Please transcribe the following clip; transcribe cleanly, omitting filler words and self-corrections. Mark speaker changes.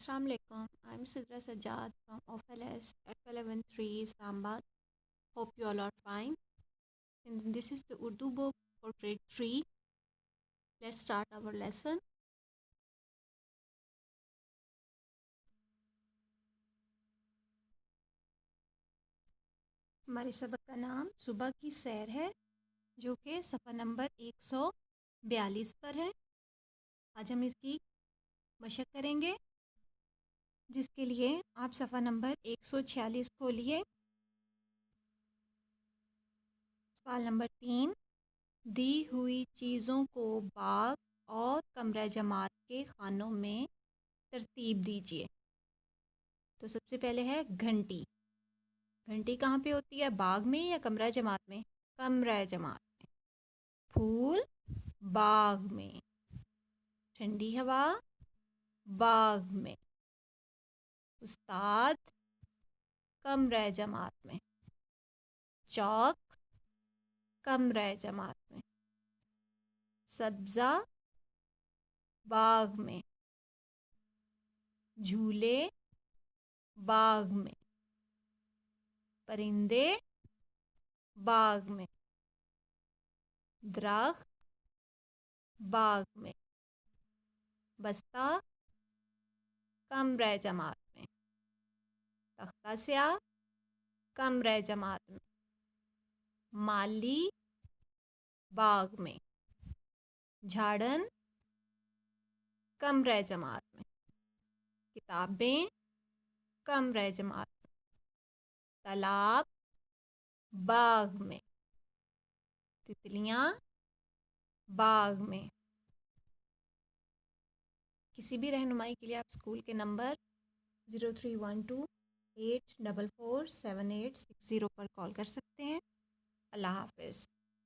Speaker 1: Assalamu alaikum. I'm Sidra Sajjad from OFLS F113 Islamabad. Hope you all are fine. And this is the Urdu book for grade 3. Let's start our lesson. ہمارے سبق کا نام صبح کی سیر ہے جو کہ صفحہ نمبر 142 پر ہے. آج ہم اس کی مشق کریں گے جس کے لیے آپ صفحہ نمبر 146 کھولیے. سوال نمبر 3. دی ہوئی چیزوں کو باغ اور کمرہ جماعت کے خانوں میں ترتیب دیجیے. تو سب سے پہلے ہے گھنٹی. گھنٹی کہاں پہ ہوتی ہے؟ باغ میں یا کمرہ جماعت میں؟ کمرہ جماعت میں. پھول باغ میں. ٹھنڈی ہوا باغ میں. استاد کمرہ جماعت میں. چوک کمرہ جماعت میں. سبزہ باغ میں. جھولے باغ میں. پرندے باغ میں. درخت باغ میں. بستہ کمرہ جماعت میں. تختہ سیاہ کمرہ جماعت میں. مالی باغ میں. جھاڑن کمرہ جماعت میں. کتابیں کمرہ جماعت میں. تالاب باغ میں. تتلیاں باغ میں. کسی بھی رہنمائی کے لیے آپ اسکول کے نمبر 0312844780 پر کال کر سکتے ہیں. اللہ حافظ.